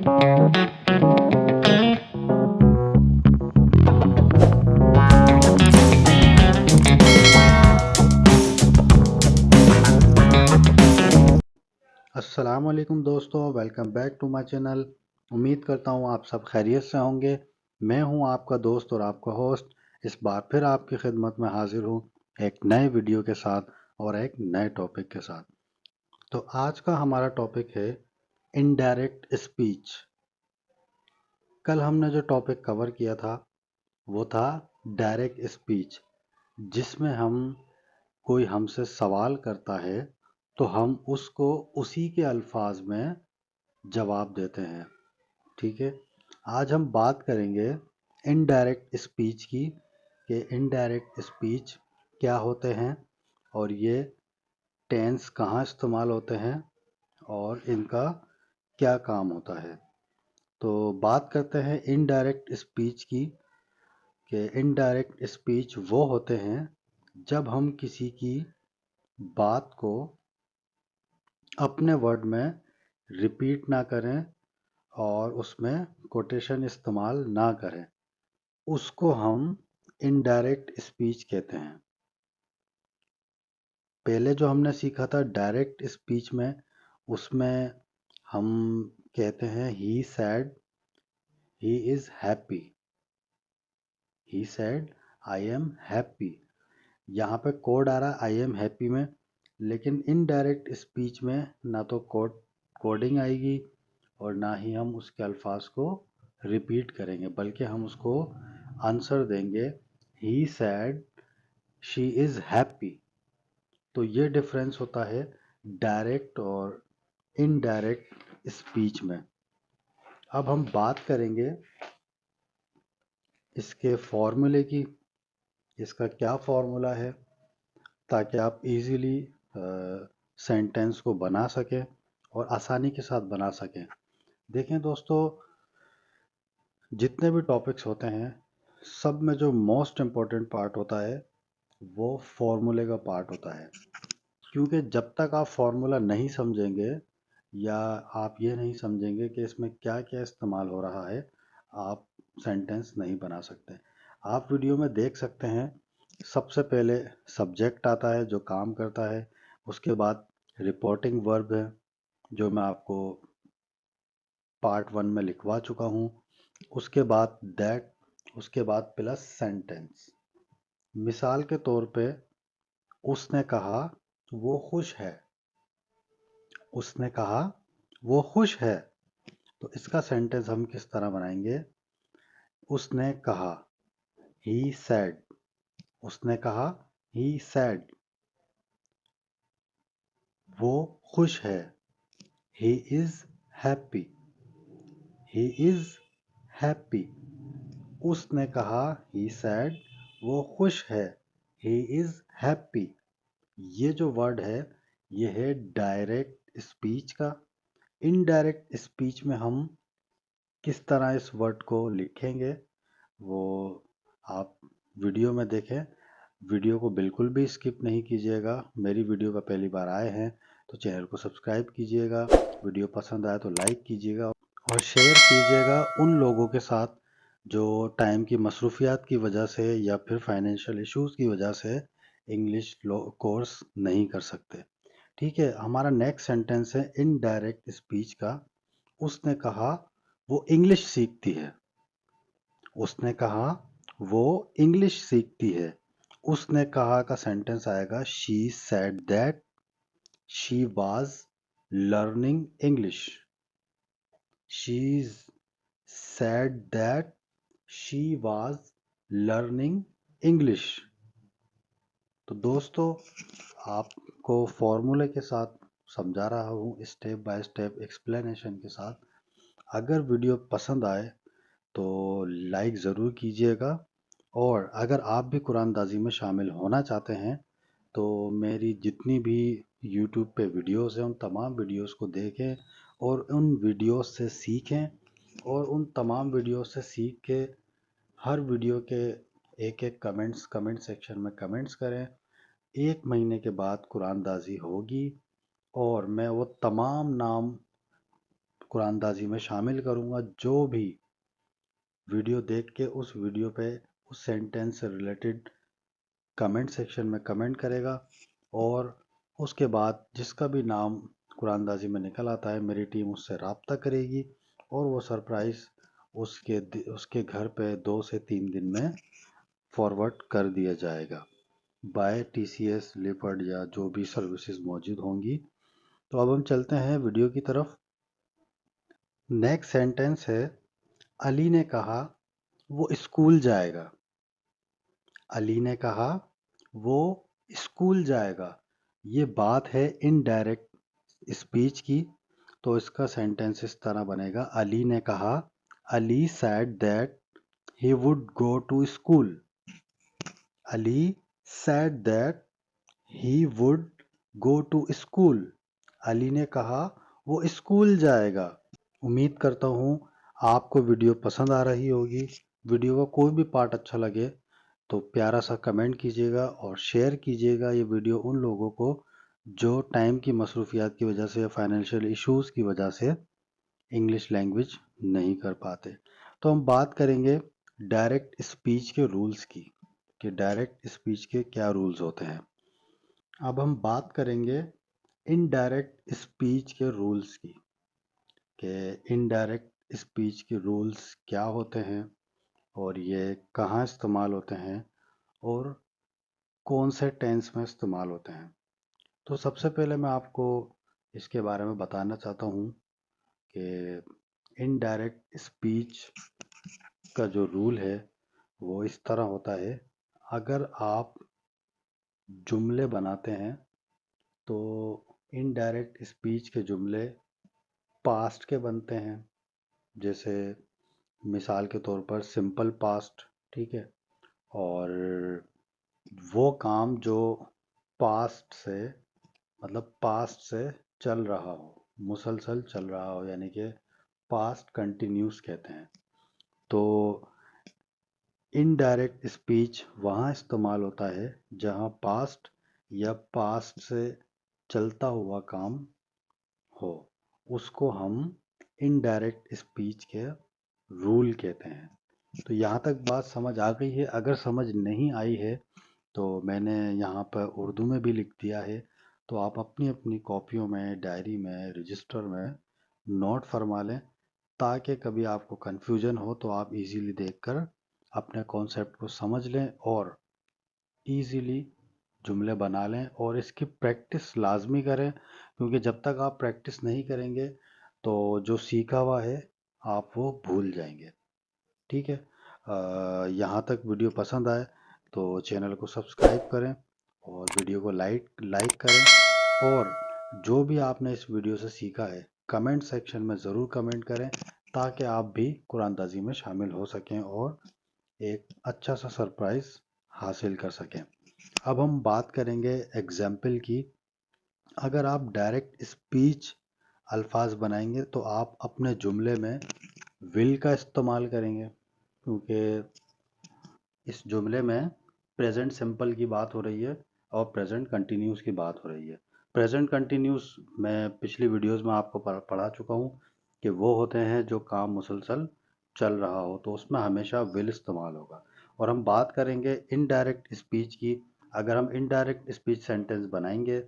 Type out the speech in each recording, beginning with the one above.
अस्सलामुअलैकुम दोस्तों, welcome back to my channel. उम्मीद करता हूँ आप सब खैरियत से होंगे। मैं हूँ आपका दोस्त और आपका होस्ट, इस बार फिर आपकी खिदमत में हाजिर हूँ एक नए वीडियो के साथ और एक नए टॉपिक के साथ। तो आज का हमारा टॉपिक है इनडायरेक्ट स्पीच। कल हमने जो टॉपिक कवर किया था वो था डायरेक्ट स्पीच, जिसमें हम कोई हमसे सवाल करता है तो हम उसको उसी के अल्फाज में जवाब देते हैं। ठीक है, आज हम बात करेंगे इनडायरेक्ट स्पीच की, कि इनडायरेक्ट स्पीच क्या होते हैं और ये टेंस कहाँ इस्तेमाल होते हैं और इनका क्या काम होता है। तो बात करते हैं इनडायरेक्ट स्पीच की, कि इनडायरेक्ट स्पीच वो होते हैं जब हम किसी की बात को अपने वर्ड में रिपीट ना करें और उसमें कोटेशन इस्तेमाल ना करें, उसको हम इनडायरेक्ट स्पीच कहते हैं। पहले जो हमने सीखा था डायरेक्ट स्पीच में, उसमें हम कहते हैं he said he is happy, he said I am happy. यहाँ पे कोड आ रहा है आई एम हैप्पी में, लेकिन इनडायरेक्ट स्पीच में ना तो कोडिंग आएगी और ना ही हम उसके अल्फाज को रिपीट करेंगे, बल्कि हम उसको आंसर देंगे ही सैड शी इज़ हैप्पी। तो ये डिफरेंस होता है डायरेक्ट और इनडायरेक्ट स्पीच में। अब हम बात करेंगे इसके फॉर्मूले की, इसका क्या फॉर्मूला है, ताकि आप इजीली सेंटेंस को बना सकें और आसानी के साथ बना सकें। देखें दोस्तों, जितने भी टॉपिक्स होते हैं सब में जो मोस्ट इम्पोर्टेंट पार्ट होता है वो फॉर्मूले का पार्ट होता है। क्योंकि जब तक आप फॉर्मूला नहीं समझेंगे या आप ये नहीं समझेंगे कि इसमें क्या क्या इस्तेमाल हो रहा है, आप सेंटेंस नहीं बना सकते। आप वीडियो में देख सकते हैं, सबसे पहले सब्जेक्ट आता है जो काम करता है, उसके बाद रिपोर्टिंग वर्ब है जो मैं आपको पार्ट 1 में लिखवा चुका हूँ, उसके बाद दैट, उसके बाद प्लस सेंटेंस। मिसाल के तौर पे उसने कहा वो खुश है, उसने कहा वो खुश है। तो इसका सेंटेंस हम किस तरह बनाएंगे? उसने कहा ही सैड, उसने कहा ही सैड। वो खुश है ही is happy, he is happy. उसने कहा ही सैड वो खुश है ही इज हैप्पी। ये जो वर्ड है ये है डायरेक्ट स्पीच का। इनडायरेक्ट स्पीच में हम किस तरह इस वर्ड को लिखेंगे वो आप वीडियो में देखें। वीडियो को बिल्कुल भी स्किप नहीं कीजिएगा। मेरी वीडियो का पहली बार आए हैं तो चैनल को सब्सक्राइब कीजिएगा, वीडियो पसंद आए तो लाइक कीजिएगा और शेयर कीजिएगा उन लोगों के साथ जो टाइम की मसरूफियात की वजह से या फिर फाइनेंशियल इश्यूज़ की वजह से इंग्लिश कोर्स नहीं कर सकते। ठीक है, हमारा नेक्स्ट सेंटेंस है इनडायरेक्ट स्पीच का। उसने कहा वो इंग्लिश सीखती है, उसने कहा वो इंग्लिश सीखती है। उसने कहा का सेंटेंस आएगा she said that she was learning English, she said that she was learning English. तो दोस्तों, आपको फॉर्मूले के साथ समझा रहा हूँ स्टेप बाय स्टेप एक्सप्लेनेशन के साथ। अगर वीडियो पसंद आए तो लाइक ज़रूर कीजिएगा, और अगर आप भी कुरानदाजी में शामिल होना चाहते हैं तो मेरी जितनी भी यूट्यूब पे वीडियोस हैं उन तमाम वीडियोस को देखें और उन वीडियोस से सीखें, और उन तमाम वीडियोस से सीख के हर वीडियो के एक एक कमेंट सेक्शन में कमेंट्स करें। 1 महीने के बाद कुरानदाजी होगी और मैं वो तमाम नाम कुरानदाजी में शामिल करूँगा। जो भी वीडियो देख के उस वीडियो पे उस सेंटेंस से रिलेटेड कमेंट सेक्शन में कमेंट करेगा और उसके बाद जिसका भी नाम कुरानदाजी में निकल आता है मेरी टीम उससे रब्ता करेगी और वो सरप्राइज़ उसके घर पे 2 से 3 दिन में फॉरवर्ड कर दिया जाएगा बाय TCS लिपर्ड या जो भी सर्विसेज मौजूद होंगी। तो अब हम चलते हैं वीडियो की तरफ। नेक्स्ट सेंटेंस है, अली ने कहा वो स्कूल जाएगा। अली ने कहा वो स्कूल जाएगा। ये बात है इनडायरेक्ट स्पीच की, तो इसका सेंटेंस इस तरह बनेगा, अली ने कहा, Ali said that he would go to school. Ali said that he would go to school. Ali ने कहा वो स्कूल जाएगा। उम्मीद करता हूँ आपको वीडियो पसंद आ रही होगी। वीडियो का कोई भी पार्ट अच्छा लगे तो प्यारा सा कमेंट कीजिएगा और शेयर कीजिएगा ये वीडियो उन लोगों को जो टाइम की मसरूफियात की वजह से, फाइनेंशियल इश्यूज़ की वजह से इंग्लिश लैंग्वेज नहीं कर पाते। तो हम बात करेंगे डायरेक्ट स्पीच के रूल्स की कि डायरेक्ट स्पीच के क्या रूल्स होते हैं। अब हम बात करेंगे इनडायरेक्ट स्पीच के रूल्स की कि इनडायरेक्ट स्पीच के रूल्स क्या होते हैं और ये कहाँ इस्तेमाल होते हैं और कौन से टेंस में इस्तेमाल होते हैं। तो सबसे पहले मैं आपको इसके बारे में बताना चाहता हूँ कि इनडायरेक्ट स्पीच का जो रूल है वो इस तरह होता है। अगर आप जुमले बनाते हैं तो इनडायरेक्ट स्पीच के जुमले पास्ट के बनते हैं। जैसे मिसाल के तौर पर सिंपल पास्ट, ठीक है, और वो काम जो पास्ट से मतलब पास्ट से चल रहा हो, मुसलसल चल रहा हो, यानी कि पास्ट कंटिन्यूस कहते हैं। तो इनडायरेक्ट स्पीच वहाँ इस्तेमाल होता है जहाँ पास्ट या पास्ट से चलता हुआ काम हो, उसको हम इनडायरेक्ट स्पीच के रूल कहते हैं। तो यहाँ तक बात समझ आ गई है। अगर समझ नहीं आई है तो मैंने यहाँ पर उर्दू में भी लिख दिया है, तो आप अपनी अपनी कॉपियों में, डायरी में, रजिस्टर में नोट फरमा लें ताकि कभी आपको कन्फ्यूजन हो तो आप इजीली देखकर अपने कॉन्सेप्ट को समझ लें और इजीली जुमले बना लें। और इसकी प्रैक्टिस लाजमी करें क्योंकि जब तक आप प्रैक्टिस नहीं करेंगे तो जो सीखा हुआ है आप वो भूल जाएंगे। ठीक है, यहाँ तक वीडियो पसंद आए तो चैनल को सब्सक्राइब करें और वीडियो को लाइक करें और जो भी आपने इस वीडियो से सीखा है कमेंट सेक्शन में ज़रूर कमेंट करें ताकि आप भी कुरानदाजी में शामिल हो सकें और एक अच्छा सा सरप्राइज़ हासिल कर सकें। अब हम बात करेंगे एग्जाम्पल की। अगर आप डायरेक्ट स्पीच अल्फाज बनाएंगे तो आप अपने जुमले में विल का इस्तेमाल करेंगे क्योंकि इस जुमले में प्रेजेंट सिंपल की बात हो रही है और प्रेजेंट कंटिन्यूस की बात हो रही है। प्रेजेंट कंटिन्यूस मैं पिछली वीडियोस में आपको पढ़ा चुका हूँ कि वो होते हैं जो काम मुसलसल चल रहा हो, तो उसमें हमेशा विल इस्तेमाल होगा। और हम बात करेंगे इनडायरेक्ट स्पीच की। अगर हम इनडायरेक्ट स्पीच सेंटेंस बनाएंगे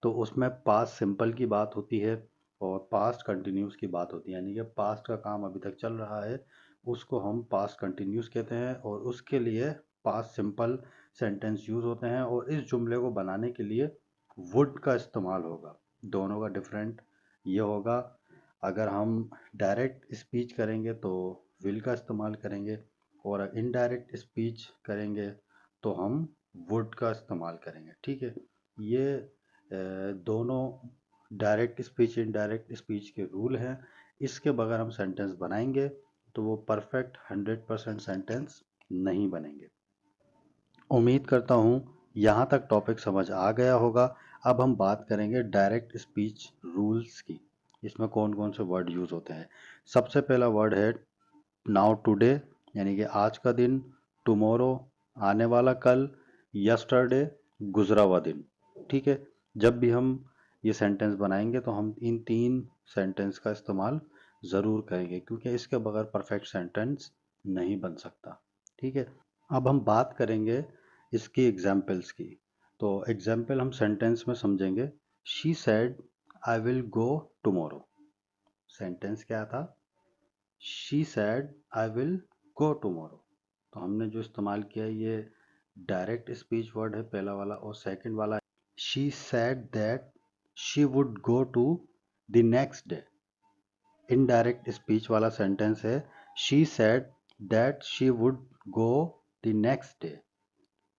तो उसमें पास्ट सिंपल की बात होती है और पास्ट कंटिन्यूस की बात होती है, यानी कि पास्ट का काम अभी तक चल रहा है उसको हम पास्ट कंटिन्यूस कहते हैं और उसके लिए पास्ट सिंपल सेंटेंस यूज़ होते हैं। और इस जुमले को बनाने के लिए वुड का इस्तेमाल होगा। दोनों का डिफरेंट ये होगा, अगर हम डायरेक्ट स्पीच करेंगे तो विल का इस्तेमाल करेंगे और इनडायरेक्ट स्पीच करेंगे तो हम वुड का इस्तेमाल करेंगे। ठीक है, ये दोनों डायरेक्ट स्पीच इनडायरेक्ट स्पीच के रूल हैं। इसके बगैर हम सेंटेंस बनाएंगे तो वो परफेक्ट 100% सेंटेंस नहीं बनेंगे। उम्मीद करता हूँ यहाँ तक टॉपिक समझ आ गया होगा। अब हम बात करेंगे डायरेक्ट स्पीच रूल्स की। इसमें कौन कौन से वर्ड यूज़ होते हैं। सबसे पहला वर्ड है नाउ टुडे, यानी कि आज का दिन, टुमारो आने वाला कल, यस्टरडे गुजरा हुआ दिन। ठीक है, जब भी हम ये सेंटेंस बनाएंगे तो हम इन तीन सेंटेंस का इस्तेमाल ज़रूर करेंगे, क्योंकि इसके बगैर परफेक्ट सेंटेंस नहीं बन सकता। ठीक है, अब हम बात करेंगे इसकी एग्जाम्पल्स की। तो एग्जाम्पल हम सेंटेंस में समझेंगे। She said I will go tomorrow. Sentence क्या था? She said I will go tomorrow. तो हमने जो इस्तेमाल किया ये डायरेक्ट स्पीच वर्ड है पहला वाला, और सेकंड वाला she said that she would go to the next day. Indirect speech वाला सेंटेंस है she said that she would go the next day.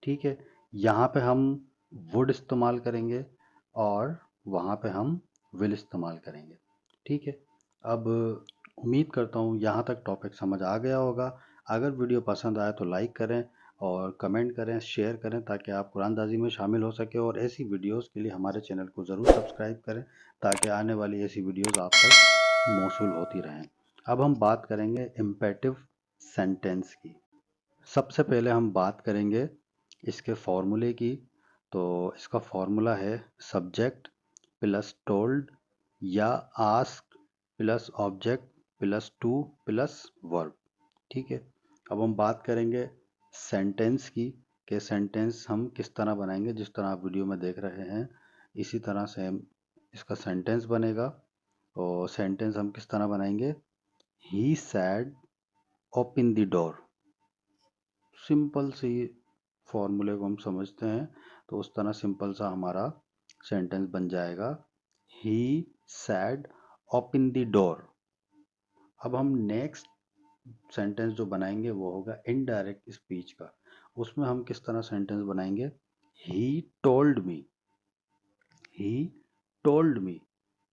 ठीक है, यहाँ पे हम वुड इस्तेमाल करेंगे और वहाँ पे हम विल इस्तेमाल करेंगे। ठीक है, अब उम्मीद करता हूँ यहाँ तक टॉपिक समझ आ गया होगा। अगर वीडियो पसंद आए तो लाइक करें और कमेंट करें, शेयर करें, ताकि आप कुरानदाजी में शामिल हो सके। और ऐसी वीडियोस के लिए हमारे चैनल को ज़रूर सब्सक्राइब करें, ताकि आने वाली ऐसी वीडियोस आप तक मौसूल होती रहें। अब हम बात करेंगे इम्पेरेटिव सेंटेंस की। सबसे पहले हम बात करेंगे इसके फॉर्मूले की। तो इसका फॉर्मूला है सब्जेक्ट प्लस टोल्ड या ask plus object plus two plus verb. ठीक है, अब हम बात करेंगे सेंटेंस की, कि सेंटेंस हम किस तरह बनाएंगे। जिस तरह आप वीडियो में देख रहे हैं इसी तरह से इसका सेंटेंस बनेगा। और सेंटेंस हम किस तरह बनाएंगे? He said open the door. Simple सी फॉर्मूले को हम समझते हैं तो उस तरह सिंपल सा हमारा सेंटेंस बन जाएगा, ही सैड ओपन द डोर। अब हम नेक्स्ट सेंटेंस जो बनाएंगे वो होगा इनडायरेक्ट स्पीच का। उसमें हम किस तरह सेंटेंस बनाएंगे? ही told me, he told me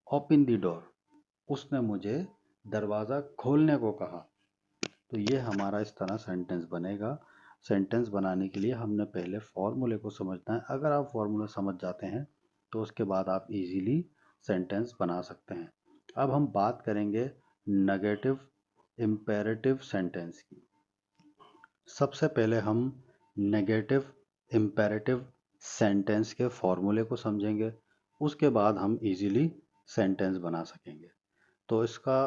open the door. उसने मुझे दरवाज़ा खोलने को कहा। तो ये हमारा इस तरह सेंटेंस बनेगा। सेंटेंस बनाने के लिए हमने पहले फॉर्मूले को समझना है। अगर आप फॉर्मूला समझ जाते हैं तो उसके बाद आप इजीली सेंटेंस बना सकते हैं। अब हम बात करेंगे नेगेटिव इम्पेरेटिव सेंटेंस की। सबसे पहले हम नेगेटिव इम्पेरेटिव सेंटेंस के फॉर्मूले को समझेंगे, उसके बाद हम इजीली सेंटेंस बना सकेंगे। तो इसका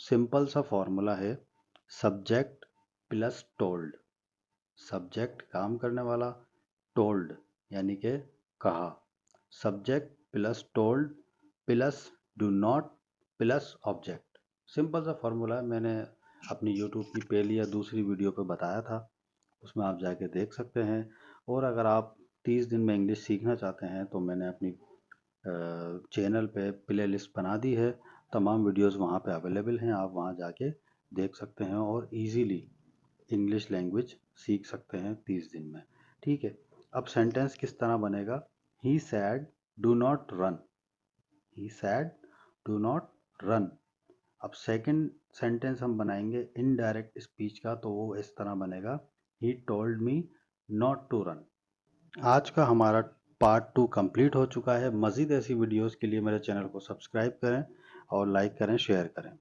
सिंपल सा फॉर्मूला है सब्जेक्ट प्लस टोल्ड। सब्जेक्ट काम करने वाला, टोल्ड यानी कि कहा। Subject plus told plus do not plus object. Simple सा फॉर्मूला है, मैंने अपनी यूट्यूब की पहली या दूसरी वीडियो पे बताया था, उसमें आप जाके देख सकते हैं। और अगर आप 30 दिन में इंग्लिश सीखना चाहते हैं तो मैंने अपनी चैनल पे प्ले लिस्ट बना दी है। तमाम वीडियोस वहाँ पे अवेलेबल हैं, आप वहाँ जाके देख सकते हैं और इजीली इंग्लिश लैंग्वेज सीख सकते हैं 30 दिन में। ठीक है, अब सेंटेंस किस तरह बनेगा? He said do not run. He said do not run. अब सेकंड सेंटेंस हम बनाएंगे इनडायरेक्ट स्पीच का, तो वो इस तरह बनेगा, he told me not to run. आज का हमारा पार्ट 2 कंप्लीट हो चुका है। मज़ीद ऐसी वीडियोस के लिए मेरे चैनल को सब्सक्राइब करें और लाइक करें, शेयर करें।